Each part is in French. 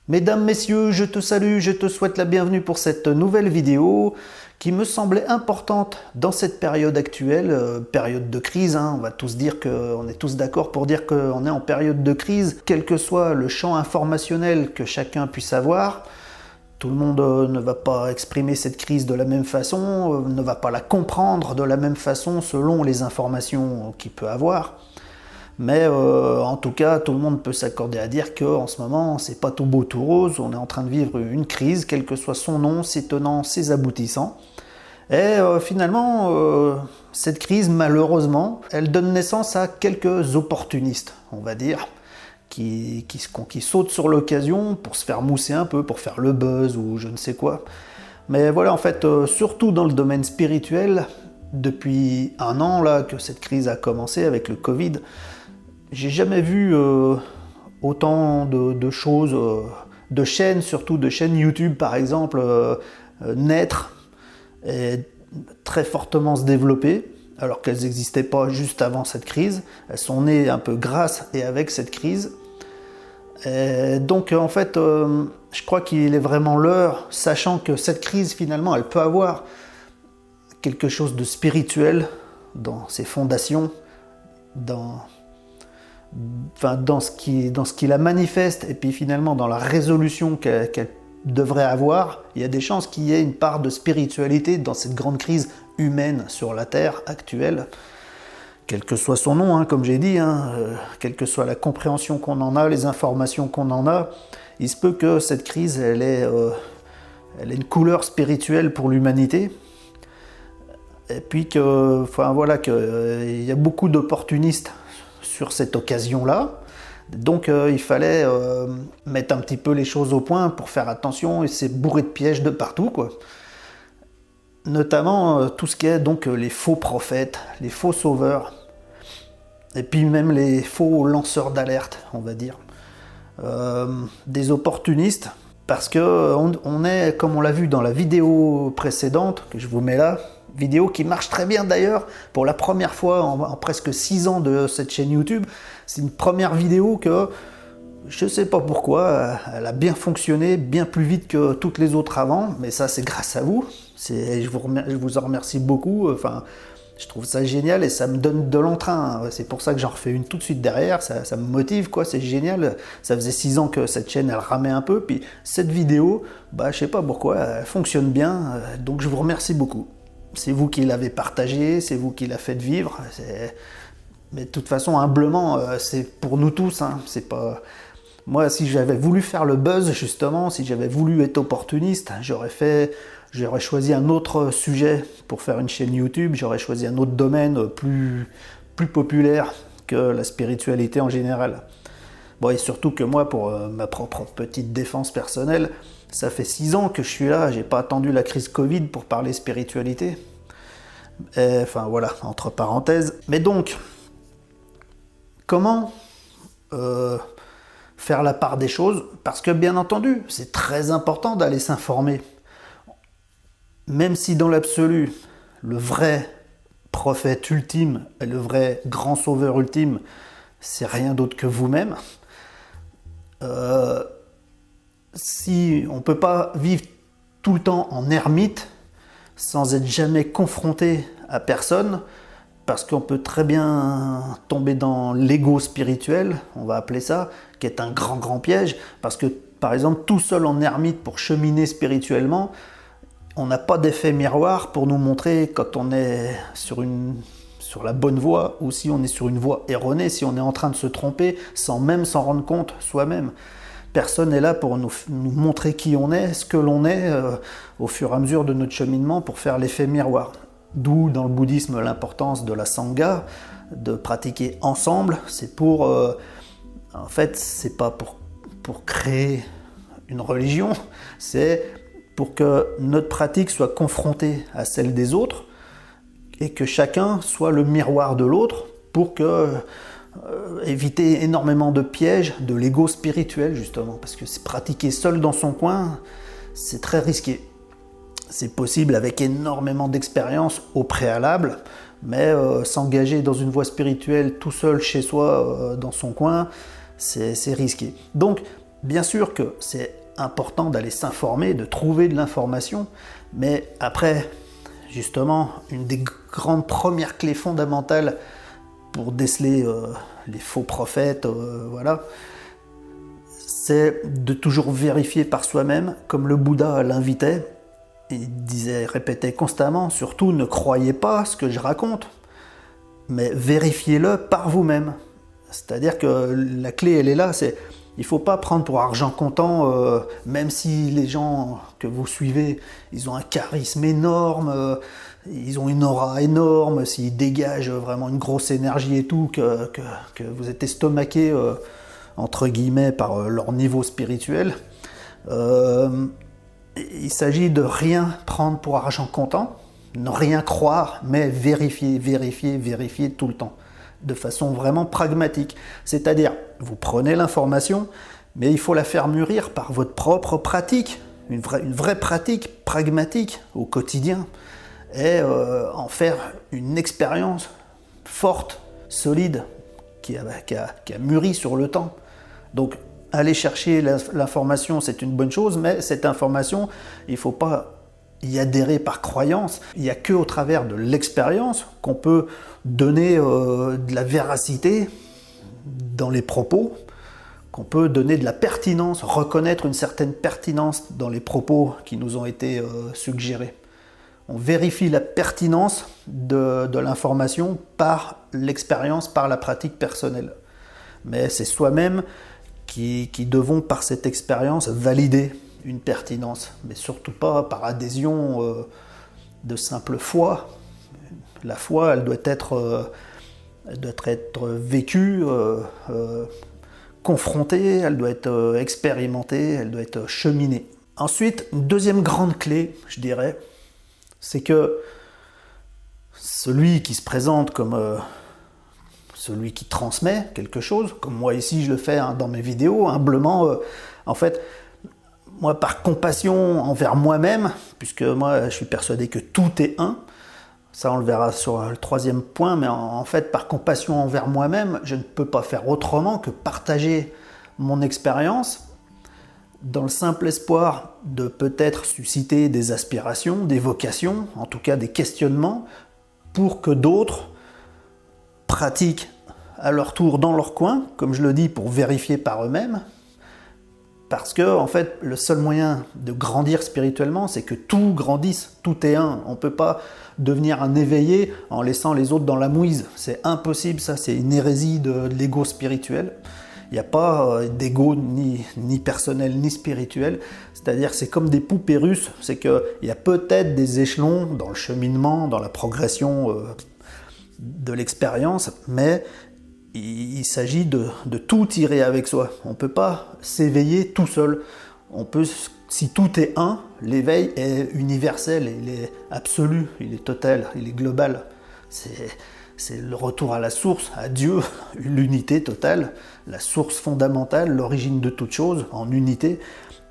Mesdames, messieurs, je te salue, je te souhaite la bienvenue pour cette nouvelle vidéo qui me semblait importante dans cette période actuelle, période de crise. On va tous dire on est tous d'accord pour dire qu'on est en période de crise, quel que soit le champ informationnel que chacun puisse avoir. Tout le monde ne va pas exprimer cette crise de la même façon, ne va pas la comprendre de la même façon selon les informations qu'il peut avoir. Mais en tout cas, tout le monde peut s'accorder à dire qu'en ce moment, c'est pas tout beau tout rose, on est en train de vivre une crise, quel que soit son nom, ses tenants, ses aboutissants. Et finalement, cette crise, malheureusement, elle donne naissance à quelques opportunistes, on va dire, qui sautent sur l'occasion pour se faire mousser un peu, pour faire le buzz ou je ne sais quoi. Mais voilà, en fait, surtout dans le domaine spirituel, depuis un an là que cette crise a commencé avec le Covid, j'ai jamais vu autant de choses, de chaînes, surtout de chaînes YouTube par exemple, naître et très fortement se développer, alors qu'elles n'existaient pas juste avant cette crise. Elles sont nées un peu grâce et avec cette crise. Et donc en fait, je crois qu'il est vraiment l'heure, sachant que cette crise finalement, elle peut avoir quelque chose de spirituel dans ses fondations, dans ce qui la manifeste, et puis finalement dans la résolution qu'elle devrait avoir. Il y a des chances qu'il y ait une part de spiritualité dans cette grande crise humaine sur la Terre actuelle, quel que soit son nom, comme j'ai dit, quelle que soit la compréhension qu'on en a, les informations qu'on en a, il se peut que cette crise, elle ait une couleur spirituelle pour l'humanité. Et puis qu'il y a beaucoup d'opportunistes sur cette occasion-là. Donc il fallait mettre un petit peu les choses au point pour faire attention, et c'est bourré de pièges de partout, quoi. Notamment tout ce qui est donc les faux prophètes, les faux sauveurs, et puis même les faux lanceurs d'alerte, on va dire. Des opportunistes, parce que on est, comme on l'a vu dans la vidéo précédente, que je vous mets là, vidéo qui marche très bien d'ailleurs, pour la première fois en presque 6 ans de cette chaîne YouTube. C'est une première vidéo que, je sais pas pourquoi, elle a bien fonctionné, bien plus vite que toutes les autres avant, mais ça c'est grâce à vous. Je vous en remercie beaucoup. Enfin, je trouve ça génial et ça me donne de l'entrain. C'est pour ça que j'en refais une tout de suite derrière, ça me motive, quoi, c'est génial. Ça faisait 6 ans que cette chaîne elle ramait un peu, puis cette vidéo, je sais pas pourquoi, elle fonctionne bien, donc je vous remercie beaucoup. C'est vous qui l'avez partagé, c'est vous qui l'avez fait vivre. Mais de toute façon, humblement, c'est pour nous tous. C'est pas... Moi, si j'avais voulu faire le buzz, justement, si j'avais voulu être opportuniste, j'aurais choisi un autre sujet pour faire une chaîne YouTube, j'aurais choisi un autre domaine plus populaire que la spiritualité en général. Bon, et surtout que moi, pour ma propre petite défense personnelle, ça fait 6 ans que je suis là, j'ai pas attendu la crise Covid pour parler spiritualité. Et, enfin voilà, entre parenthèses. Mais donc, comment faire la part des choses? Parce que bien entendu, c'est très important d'aller s'informer. Même si dans l'absolu, le vrai prophète ultime et le vrai grand sauveur ultime, c'est rien d'autre que vous-même. Si on ne peut pas vivre tout le temps en ermite sans être jamais confronté à personne, parce qu'on peut très bien tomber dans l'ego spirituel, on va appeler ça, qui est un grand piège, parce que par exemple tout seul en ermite pour cheminer spirituellement, on n'a pas d'effet miroir pour nous montrer quand on est sur la bonne voie ou si on est sur une voie erronée, si on est en train de se tromper sans même s'en rendre compte soi-même. Personne n'est là pour nous montrer qui on est, ce que l'on est au fur et à mesure de notre cheminement pour faire l'effet miroir. D'où dans le bouddhisme l'importance de la sangha, de pratiquer ensemble. C'est en fait, c'est pas pour créer une religion, c'est pour que notre pratique soit confrontée à celle des autres et que chacun soit le miroir de l'autre pour éviter énormément de pièges de l'ego spirituel, justement, parce que pratiquer seul dans son coin, c'est très risqué. C'est possible avec énormément d'expérience au préalable, mais s'engager dans une voie spirituelle tout seul chez soi, dans son coin, c'est risqué. Donc, Bien sûr que c'est important d'aller s'informer, de trouver de l'information, mais après, justement, une des grandes premières clés fondamentales pour déceler les faux prophètes, voilà, c'est de toujours vérifier par soi-même, comme le Bouddha l'invitait. Il disait, répétait constamment, surtout ne croyez pas ce que je raconte, mais vérifiez-le par vous-même. C'est-à-dire que la clé, elle est là, il ne faut pas prendre pour argent comptant, même si les gens que vous suivez, ils ont un charisme énorme, ils ont une aura énorme, s'ils dégagent vraiment une grosse énergie et tout, que vous êtes estomaqué, entre guillemets, par leur niveau spirituel. Il s'agit de rien prendre pour argent comptant, ne rien croire, mais vérifier, vérifier, vérifier tout le temps, de façon vraiment pragmatique. C'est-à-dire, vous prenez l'information, mais il faut la faire mûrir par votre propre pratique, une vraie pratique pragmatique au quotidien, et en faire une expérience forte, solide, qui a mûri sur le temps. Donc, aller chercher l'information, c'est une bonne chose, mais cette information, il ne faut pas y adhérer par croyance. Il n'y a qu'au travers de l'expérience qu'on peut donner de la véracité dans les propos, qu'on peut donner de la pertinence, reconnaître une certaine pertinence dans les propos qui nous ont été suggérés. On vérifie la pertinence de l'information par l'expérience, par la pratique personnelle. Mais c'est soi-même qui devons, par cette expérience, valider une pertinence, mais surtout pas par adhésion de simple foi. La foi, elle doit être vécue, confrontée, elle doit être expérimentée, elle doit être cheminée. Ensuite, une deuxième grande clé, je dirais, c'est que celui qui se présente comme celui qui transmet quelque chose, comme moi ici je le fais dans mes vidéos, humblement, en fait, moi par compassion envers moi-même, puisque moi je suis persuadé que tout est un, ça on le verra sur le troisième point, mais en fait par compassion envers moi-même, je ne peux pas faire autrement que partager mon expérience dans le simple espoir de peut-être susciter des aspirations, des vocations, en tout cas des questionnements, pour que d'autres pratiquent à leur tour dans leur coin, comme je le dis, pour vérifier par eux-mêmes, parce que en fait, le seul moyen de grandir spirituellement, c'est que tout grandisse, tout est un. On ne peut pas devenir un éveillé en laissant les autres dans la mouise. C'est impossible, ça, c'est une hérésie de l'ego spirituel. Il n'y a pas d'ego ni personnel ni spirituel, c'est-à-dire c'est comme des poupées russes, c'est qu'il y a peut-être des échelons dans le cheminement, dans la progression de l'expérience, mais il s'agit de tout tirer avec soi. On ne peut pas s'éveiller tout seul. Si tout est un, l'éveil est universel, il est absolu, il est total, il est global. C'est le retour à la source, à Dieu, l'unité totale, la source fondamentale, l'origine de toute chose, en unité.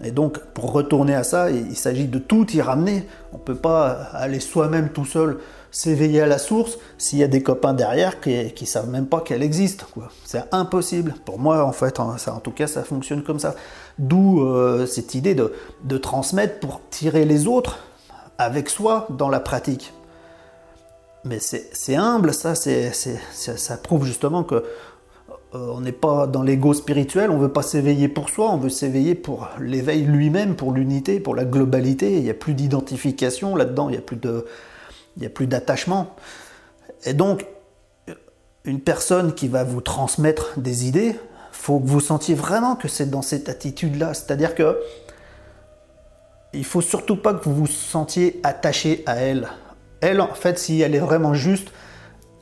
Et donc, pour retourner à ça, il s'agit de tout y ramener. On ne peut pas aller soi-même tout seul s'éveiller à la source s'il y a des copains derrière qui ne savent même pas qu'elle existe, quoi. C'est impossible. Pour moi, en fait, en tout cas, ça fonctionne comme ça. D'où cette idée de transmettre pour tirer les autres avec soi dans la pratique. Mais c'est humble, ça prouve justement que on n'est pas dans l'ego spirituel, on ne veut pas s'éveiller pour soi, on veut s'éveiller pour l'éveil lui-même, pour l'unité, pour la globalité. Il n'y a plus d'identification là-dedans, il n'y a plus d'attachement. Et donc, une personne qui va vous transmettre des idées, il faut que vous sentiez vraiment que c'est dans cette attitude-là. C'est-à-dire que il ne faut surtout pas que vous vous sentiez attaché à elle. Elle, en fait, si elle est vraiment juste,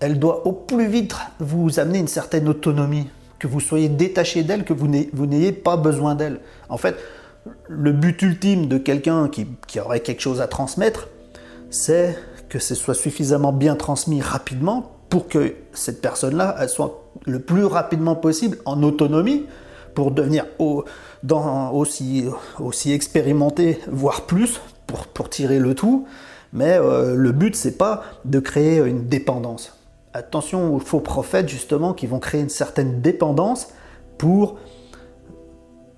elle doit au plus vite vous amener une certaine autonomie, que vous soyez détaché d'elle, que vous n'ayez pas besoin d'elle. En fait, le but ultime de quelqu'un qui aurait quelque chose à transmettre, c'est que ce soit suffisamment bien transmis rapidement pour que cette personne-là elle soit le plus rapidement possible en autonomie pour devenir aussi expérimenté, voire plus, pour tirer le tout. Mais le but, c'est pas de créer une dépendance. Attention aux faux prophètes, justement, qui vont créer une certaine dépendance pour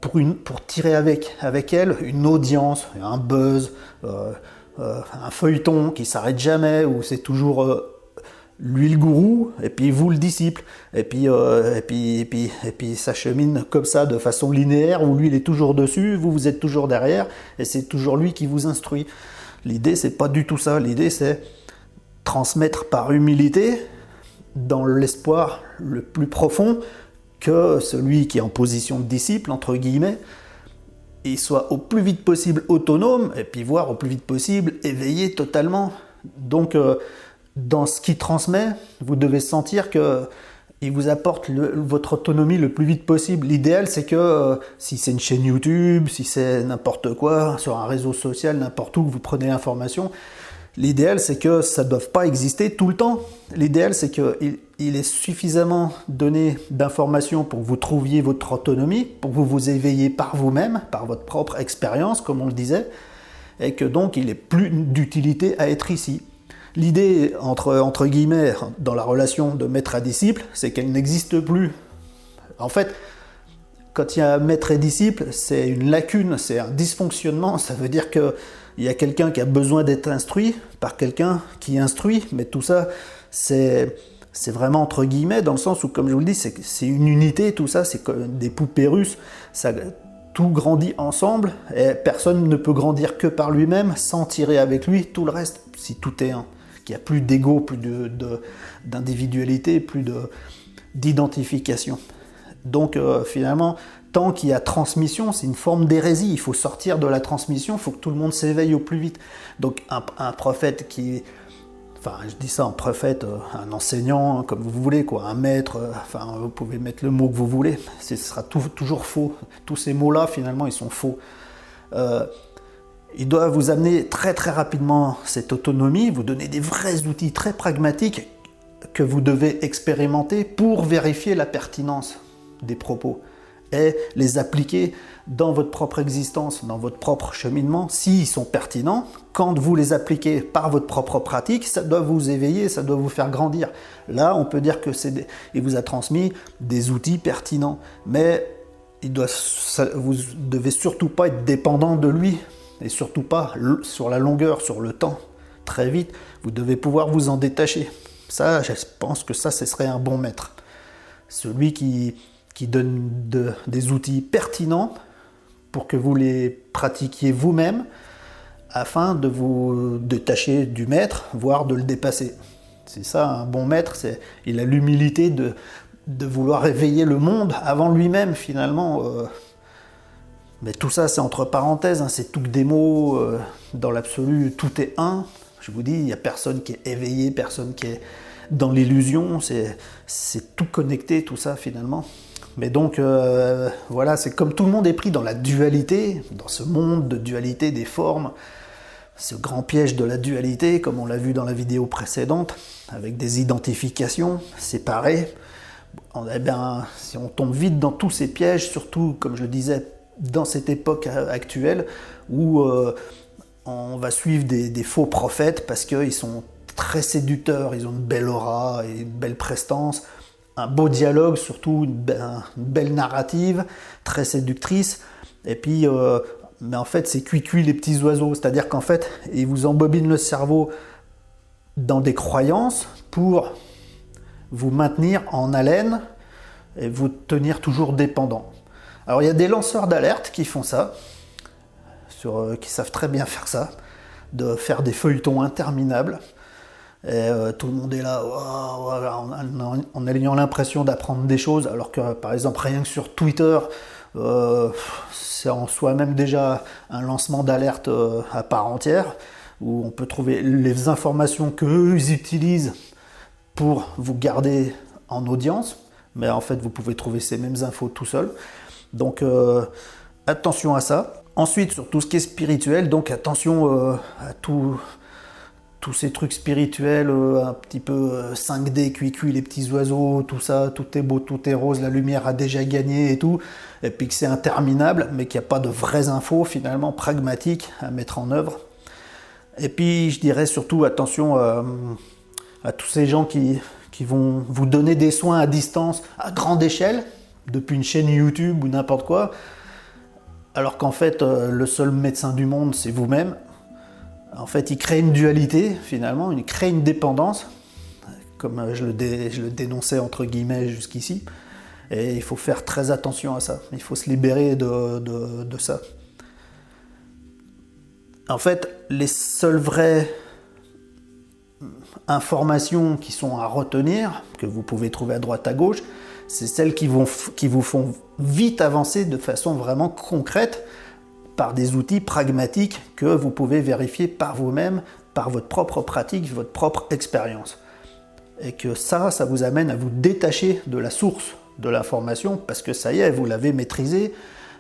pour tirer avec elle une audience, un buzz, un feuilleton qui s'arrête jamais, où c'est toujours lui le gourou, et puis vous le disciple, et puis ça chemine comme ça de façon linéaire, où lui il est toujours dessus, vous êtes toujours derrière, et c'est toujours lui qui vous instruit. L'idée c'est pas du tout ça, l'idée c'est transmettre par humilité, dans l'espoir le plus profond que celui qui est en position de disciple, entre guillemets, il soit au plus vite possible autonome, et puis voire au plus vite possible éveillé totalement. Donc dans ce qu'il transmet, vous devez sentir qu'il vous apporte votre autonomie le plus vite possible. L'idéal c'est que si c'est une chaîne YouTube, si c'est n'importe quoi, sur un réseau social, n'importe où vous prenez l'information, l'idéal c'est que ça ne doive pas exister tout le temps. L'idéal c'est qu'il est suffisamment donné d'informations pour que vous trouviez votre autonomie, pour que vous vous éveillez par vous-même, par votre propre expérience, comme on le disait, et que donc il n'est plus d'utilité à être ici. L'idée, entre guillemets, dans la relation de maître à disciple, c'est qu'elle n'existe plus. En fait, quand il y a maître et disciple, c'est une lacune, c'est un dysfonctionnement. Ça veut dire qu'il y a quelqu'un qui a besoin d'être instruit par quelqu'un qui instruit, mais tout ça, c'est vraiment entre guillemets, dans le sens où, comme je vous le dis, c'est une unité, tout ça, c'est comme des poupées russes. Tout grandit ensemble, et personne ne peut grandir que par lui-même, sans tirer avec lui tout le reste, si tout est un. Qu'il n'y a plus d'ego, plus d'individualité, plus d'identification. Donc finalement, tant qu'il y a transmission, c'est une forme d'hérésie. Il faut sortir de la transmission, il faut que tout le monde s'éveille au plus vite. Donc un prophète qui... Enfin, je dis ça, un prophète, un enseignant, comme vous voulez, quoi, un maître, enfin, vous pouvez mettre le mot que vous voulez, ce sera toujours faux. Tous ces mots-là, finalement, ils sont faux. Il doit vous amener très très rapidement cette autonomie, vous donner des vrais outils très pragmatiques que vous devez expérimenter pour vérifier la pertinence des propos et les appliquer dans votre propre existence, dans votre propre cheminement, s'ils sont pertinents. Quand vous les appliquez par votre propre pratique, ça doit vous éveiller, ça doit vous faire grandir. Là, on peut dire il vous a transmis des outils pertinents, mais vous ne devez surtout pas être dépendant de lui, et surtout pas sur la longueur, sur le temps. Très vite, vous devez pouvoir vous en détacher. Ça, je pense que ça, ce serait un bon maître. Celui qui donne des outils pertinents pour que vous les pratiquiez vous-même, afin de vous détacher du maître, voire de le dépasser. C'est ça, un bon maître, il a l'humilité de vouloir éveiller le monde avant lui-même, finalement. Mais tout ça, c'est entre parenthèses, hein, c'est tout que des mots. Dans l'absolu, tout est un. Je vous dis, il n'y a personne qui est éveillé, personne qui est dans l'illusion. C'est tout connecté, tout ça, finalement. Mais donc, voilà, c'est comme tout le monde est pris dans la dualité, dans ce monde de dualité des formes, ce grand piège de la dualité, comme on l'a vu dans la vidéo précédente, avec des identifications séparées. Eh bien, si on tombe vite dans tous ces pièges, surtout, comme je le disais, dans cette époque actuelle, où on va suivre des faux prophètes parce qu'ils sont très séducteurs, ils ont une belle aura et une belle prestance, un beau dialogue, surtout une belle narrative, très séductrice, et puis, mais en fait, c'est cuit les petits oiseaux, c'est-à-dire qu'en fait, ils vous embobinent le cerveau dans des croyances pour vous maintenir en haleine et vous tenir toujours dépendant. Alors, il y a des lanceurs d'alerte qui font ça, qui savent très bien faire ça, de faire des feuilletons interminables. Et tout le monde est là en ayant l'impression d'apprendre des choses, alors que par exemple rien que sur Twitter, c'est en soi-même déjà un lancement d'alerte à part entière, où on peut trouver les informations qu'eux ils utilisent pour vous garder en audience, mais en fait vous pouvez trouver ces mêmes infos tout seul. Donc attention à ça. Ensuite, sur tout ce qui est spirituel, donc attention à tous ces trucs spirituels, un petit peu 5D, cuit, les petits oiseaux, tout ça, tout est beau, tout est rose, la lumière a déjà gagné et tout, et puis que c'est interminable, mais qu'il n'y a pas de vraies infos finalement pragmatiques à mettre en œuvre. Et puis je dirais surtout attention à tous ces gens qui vont vous donner des soins à distance, à grande échelle, depuis une chaîne YouTube ou n'importe quoi, alors qu'en fait, le seul médecin du monde, c'est vous-même. En fait, il crée une dualité, finalement, il crée une dépendance, comme je le dénonçais entre guillemets jusqu'ici. Et il faut faire très attention à ça. Il faut se libérer de ça. En fait, les seules vraies informations qui sont à retenir, que vous pouvez trouver à droite à gauche, c'est celles qui vous font vite avancer de façon vraiment concrète par des outils pragmatiques que vous pouvez vérifier par vous-même, par votre propre pratique, votre propre expérience. Et que ça vous amène à vous détacher de la source de l'information, parce que ça y est, vous l'avez maîtrisée,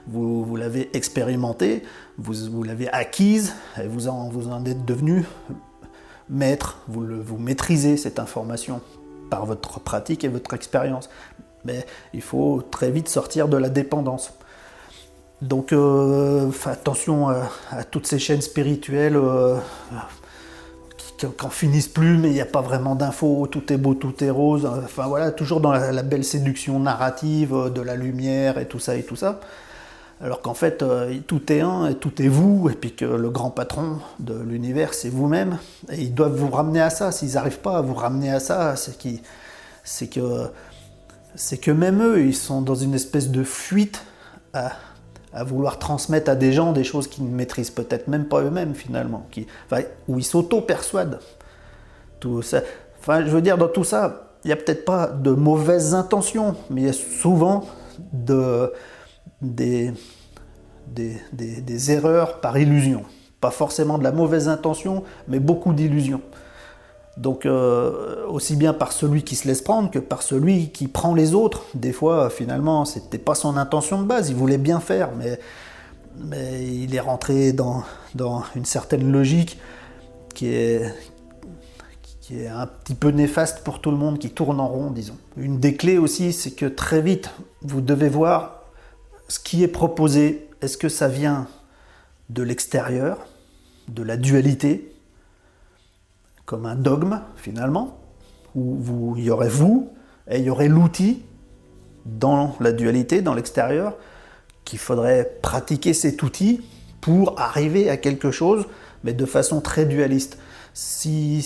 vous l'avez expérimentée, vous l'avez acquise, et vous en êtes devenu maître, vous maîtrisez cette information par votre pratique et votre expérience. Mais il faut très vite sortir de la dépendance. Donc attention à toutes ces chaînes spirituelles qui n'en finissent plus, mais il n'y a pas vraiment d'infos, tout est beau, tout est rose. Enfin voilà, toujours dans la belle séduction narrative de la lumière et tout ça et tout ça. Alors qu'en fait, tout est un et tout est vous, et puis que le grand patron de l'univers, c'est vous-même. Et ils doivent vous ramener à ça. S'ils n'arrivent pas à vous ramener à ça, c'est que même eux, ils sont dans une espèce de fuite à vouloir transmettre à des gens des choses qu'ils ne maîtrisent peut-être même pas eux-mêmes finalement, où ils s'auto-persuadent. Tout ça. Enfin, je veux dire, dans tout ça, il n'y a peut-être pas de mauvaises intentions, mais il y a souvent des erreurs par illusion. Pas forcément de la mauvaise intention, mais beaucoup d'illusions. Donc aussi bien par celui qui se laisse prendre que par celui qui prend les autres. Des fois, finalement, c'était pas son intention de base, il voulait bien faire, mais il est rentré dans une certaine logique qui est un petit peu néfaste pour tout le monde, qui tourne en rond, disons. Une des clés aussi, c'est que très vite, vous devez voir ce qui est proposé. Est-ce que ça vient de l'extérieur, de la dualité, comme un dogme finalement, où il y aurait vous et il y aurait l'outil dans la dualité, dans l'extérieur, qu'il faudrait pratiquer cet outil pour arriver à quelque chose, mais de façon très dualiste. Si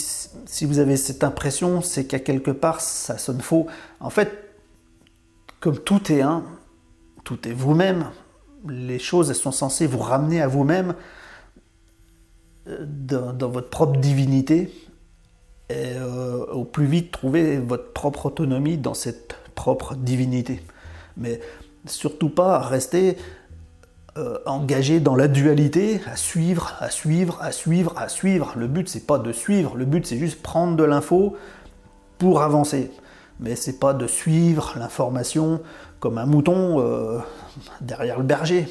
vous avez cette impression, c'est qu'à quelque part ça sonne faux. En fait, comme tout est un, tout est vous-même, les choses elles sont censées vous ramener à vous-même dans votre propre divinité. Et au plus vite trouver votre propre autonomie dans cette propre divinité. Mais surtout pas rester engagé dans la dualité, à suivre. Le but c'est pas de suivre, le but c'est juste prendre de l'info pour avancer. Mais c'est pas de suivre l'information comme un mouton derrière le berger.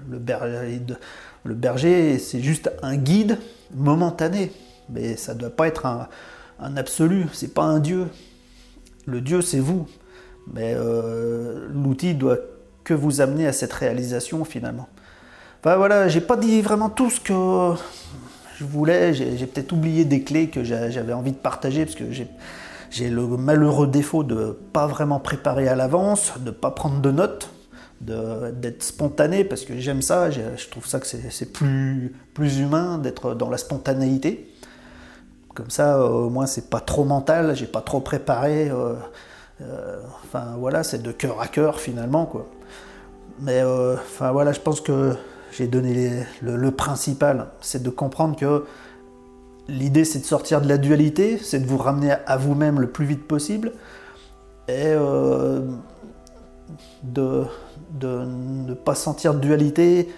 Le berger c'est juste un guide momentané, mais ça doit pas être un absolu, c'est pas un dieu. Le dieu, c'est vous. Mais l'outil doit que vous amener à cette réalisation, finalement. Enfin voilà, j'ai pas dit vraiment tout ce que je voulais. J'ai peut-être oublié des clés que j'avais envie de partager, parce que j'ai le malheureux défaut de pas vraiment préparer à l'avance, de pas prendre de notes, d'être spontané, parce que j'aime ça. Je trouve ça que c'est plus humain d'être dans la spontanéité. Comme ça, au moins, c'est pas trop mental, j'ai pas trop préparé. Enfin, voilà, c'est de cœur à cœur, finalement, quoi. Mais, enfin, voilà, je pense que j'ai donné le principal. C'est de comprendre que l'idée, c'est de sortir de la dualité, c'est de vous ramener à vous-même le plus vite possible, et de ne pas sentir de dualité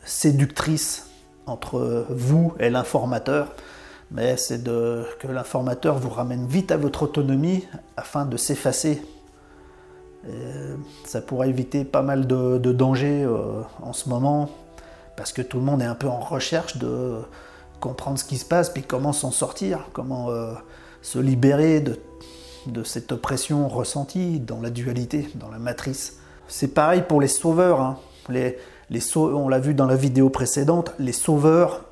séductrice entre vous et l'informateur. Mais c'est que l'informateur vous ramène vite à votre autonomie afin de s'effacer. Ça pourrait éviter pas mal de dangers en ce moment, parce que tout le monde est un peu en recherche de comprendre ce qui se passe, puis comment s'en sortir, comment se libérer de cette oppression ressentie dans la dualité, dans la matrice. C'est pareil pour les sauveurs. Hein. On l'a vu dans la vidéo précédente, les sauveurs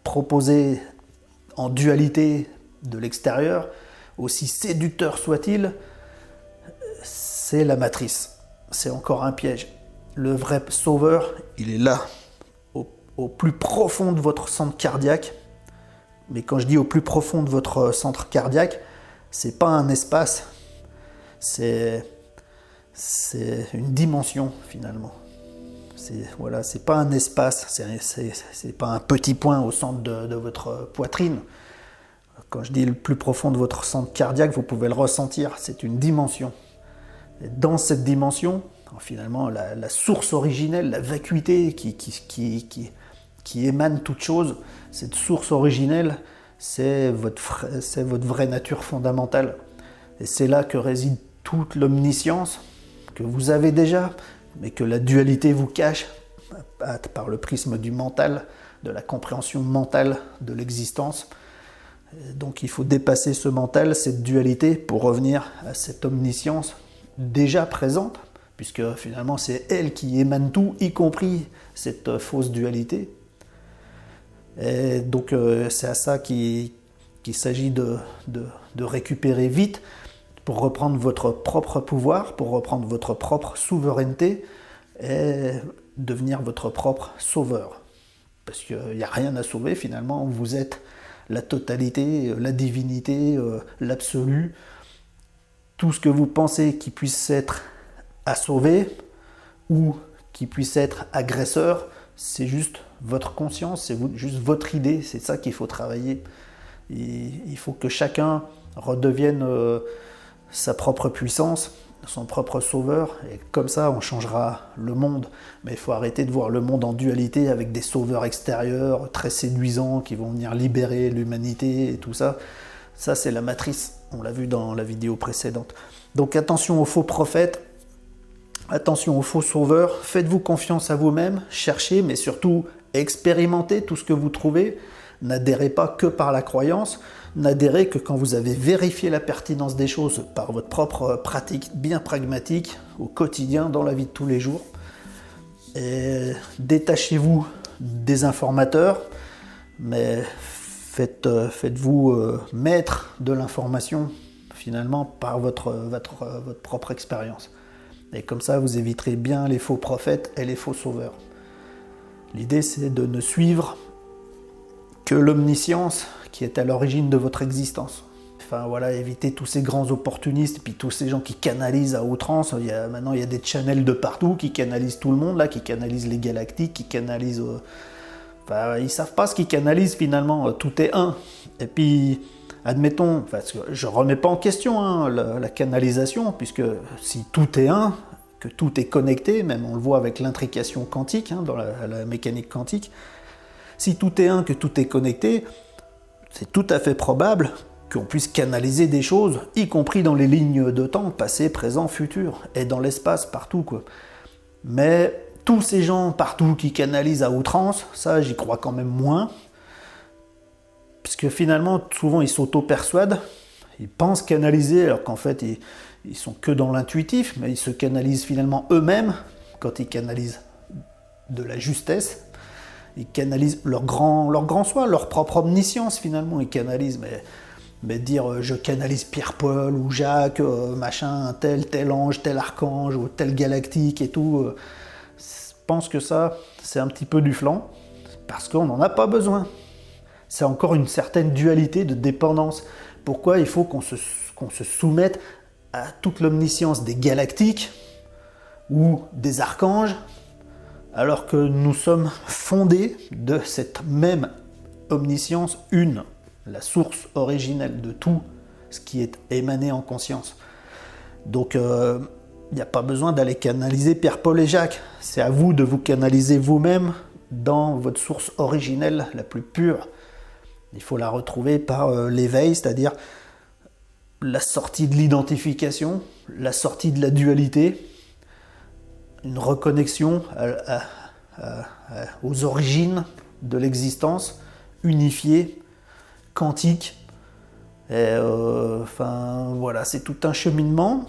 proposés en dualité de l'extérieur, aussi séducteur soit-il, c'est la matrice. C'est encore un piège. le vrai sauveur, il est là, au plus profond de votre centre cardiaque. Mais quand je dis au plus profond de votre centre cardiaque, c'est pas un espace, c'est une dimension finalement. Voilà, c'est pas un espace, c'est pas un petit point au centre de votre poitrine. Quand je dis le plus profond de votre centre cardiaque, vous pouvez le ressentir, c'est une dimension. Et dans cette dimension, finalement, la source originelle, la vacuité qui émane toute chose, cette source originelle, c'est votre vraie nature fondamentale. Et c'est là que réside toute l'omniscience que vous avez déjà, mais que la dualité vous cache par le prisme du mental, de la compréhension mentale de l'existence. Donc il faut dépasser ce mental, cette dualité, pour revenir à cette omniscience déjà présente, puisque finalement c'est elle qui émane tout, y compris cette fausse dualité. Et donc c'est à ça qu'il s'agit de récupérer vite, pour reprendre votre propre pouvoir, pour reprendre votre propre souveraineté et devenir votre propre sauveur. Parce qu'il n'y a rien à sauver finalement, vous êtes la totalité, la divinité, l'absolu. Tout ce que vous pensez qui puisse être à sauver ou qui puisse être agresseur, c'est juste votre conscience, c'est juste votre idée, c'est ça qu'il faut travailler. Il faut que chacun redevienne sa propre puissance, son propre sauveur, et comme ça on changera le monde. Mais il faut arrêter de voir le monde en dualité avec des sauveurs extérieurs très séduisants qui vont venir libérer l'humanité et tout ça. Ça c'est la matrice, on l'a vu dans la vidéo précédente. Donc attention aux faux prophètes, attention aux faux sauveurs, faites-vous confiance à vous-même, cherchez, mais surtout expérimentez tout ce que vous trouvez. N'adhérez pas que par la croyance, n'adhérez que quand vous avez vérifié la pertinence des choses par votre propre pratique bien pragmatique au quotidien, dans la vie de tous les jours. Et détachez-vous des informateurs, mais faites-vous maître de l'information finalement par votre propre expérience. Et comme ça, vous éviterez bien les faux prophètes et les faux sauveurs. L'idée, c'est de ne suivre que l'omniscience qui est à l'origine de votre existence. Enfin voilà, évitez tous ces grands opportunistes, et puis tous ces gens qui canalisent à outrance. Maintenant, il y a des channels de partout qui canalisent tout le monde, là, qui canalisent les galactiques, qui canalisent... Enfin, ils savent pas ce qu'ils canalisent finalement, tout est un. Et puis, admettons, parce que je remets pas en question hein, la canalisation, puisque si tout est un, que tout est connecté, même on le voit avec l'intrication quantique, hein, dans la mécanique quantique, si tout est un, que tout est connecté, c'est tout à fait probable qu'on puisse canaliser des choses, y compris dans les lignes de temps, passé, présent, futur, et dans l'espace, partout, quoi. Mais tous ces gens partout qui canalisent à outrance, ça j'y crois quand même moins, puisque finalement, souvent ils s'auto-persuadent, ils pensent canaliser, alors qu'en fait ils sont que dans l'intuitif, mais ils se canalisent finalement eux-mêmes, quand ils canalisent de la justesse. Ils canalisent leur grand soi, leur propre omniscience finalement, ils canalisent, mais dire je canalise Pierre-Paul ou Jacques, machin, tel ange, tel archange, ou tel galactique et tout, je pense que ça, c'est un petit peu du flan, parce qu'on n'en a pas besoin. C'est encore une certaine dualité de dépendance. Pourquoi il faut qu'on se soumette à toute l'omniscience des galactiques ou des archanges, alors que nous sommes fondés de cette même omniscience une, la source originelle de tout ce qui est émané en conscience. Donc il n'y a pas besoin d'aller canaliser Pierre, Paul et Jacques, c'est à vous de vous canaliser vous-même dans votre source originelle la plus pure. Il faut la retrouver par l'éveil, c'est-à-dire la sortie de l'identification, la sortie de la dualité, une reconnexion aux origines de l'existence, unifiée, quantique. Et enfin voilà, c'est tout un cheminement.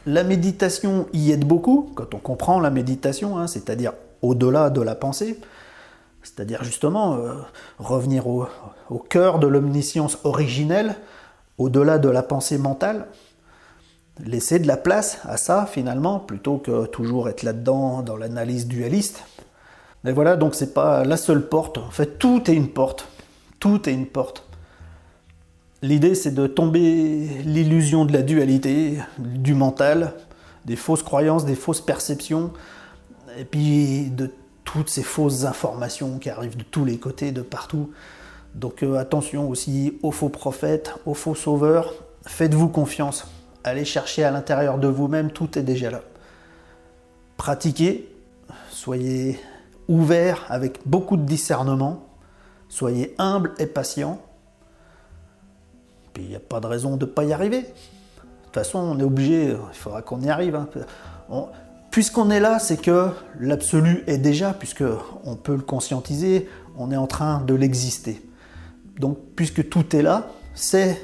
La méditation y aide beaucoup, quand on comprend la méditation, hein, c'est-à-dire au-delà de la pensée, c'est-à-dire justement revenir au cœur de l'omniscience originelle, au-delà de la pensée mentale. Laisser de la place à ça finalement, plutôt que toujours être là-dedans dans l'analyse dualiste. Mais voilà, donc c'est pas la seule porte. En fait, tout est une porte. Tout est une porte. L'idée, c'est de tomber l'illusion de la dualité, du mental, des fausses croyances, des fausses perceptions, et puis de toutes ces fausses informations qui arrivent de tous les côtés, de partout. Donc attention aussi aux faux prophètes, aux faux sauveurs. Faites-vous confiance. Allez chercher à l'intérieur de vous-même, tout est déjà là. Pratiquez, soyez ouverts avec beaucoup de discernement, soyez humbles et patients. Puis il n'y a pas de raison de ne pas y arriver. De toute façon, on est obligé, il faudra qu'on y arrive. Puisqu'on est là, c'est que l'absolu est déjà, puisqu'on peut le conscientiser, on est en train de l'exister. Donc, puisque tout est là, c'est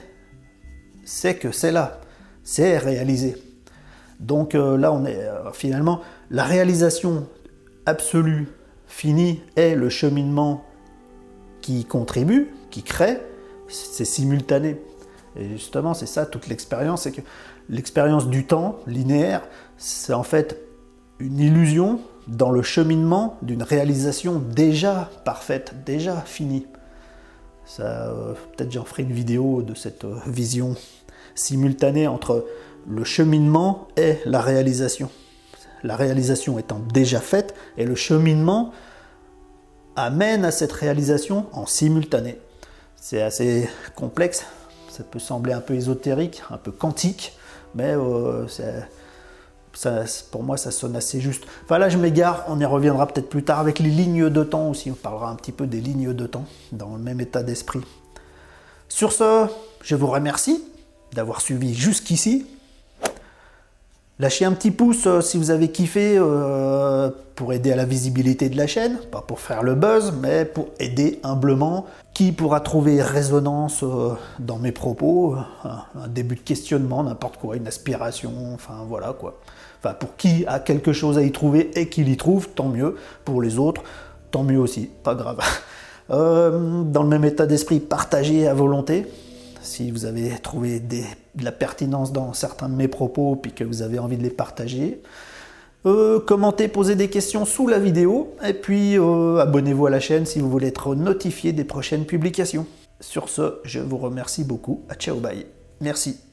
que c'est là, c'est réalisé. Donc là, on est finalement, la réalisation absolue, finie, est le cheminement qui contribue, qui crée, c'est simultané. Et justement, c'est ça toute l'expérience, c'est que l'expérience du temps linéaire, c'est en fait une illusion dans le cheminement d'une réalisation déjà parfaite, déjà finie. Ça, peut-être j'en ferai une vidéo de cette vision simultanée entre le cheminement et la réalisation. La réalisation étant déjà faite et le cheminement amène à cette réalisation en simultané. C'est assez complexe, ça peut sembler un peu ésotérique, un peu quantique, mais pour moi ça sonne assez juste. Enfin là je m'égare, on y reviendra peut-être plus tard avec les lignes de temps aussi, on parlera un petit peu des lignes de temps dans le même état d'esprit. Sur ce, je vous remercie d'avoir suivi jusqu'ici. Lâchez un petit pouce si vous avez kiffé pour aider à la visibilité de la chaîne, pas pour faire le buzz, mais pour aider humblement. Qui pourra trouver résonance dans mes propos, un début de questionnement, n'importe quoi, une aspiration, enfin voilà quoi. Enfin pour qui a quelque chose à y trouver et qu'il y trouve, tant mieux. Pour les autres, tant mieux aussi, pas grave. Dans le même état d'esprit, partagez à volonté. Si vous avez trouvé de la pertinence dans certains de mes propos puis que vous avez envie de les partager, commentez, posez des questions sous la vidéo et puis abonnez-vous à la chaîne si vous voulez être notifié des prochaines publications. Sur ce, je vous remercie beaucoup. Ciao, bye. Merci.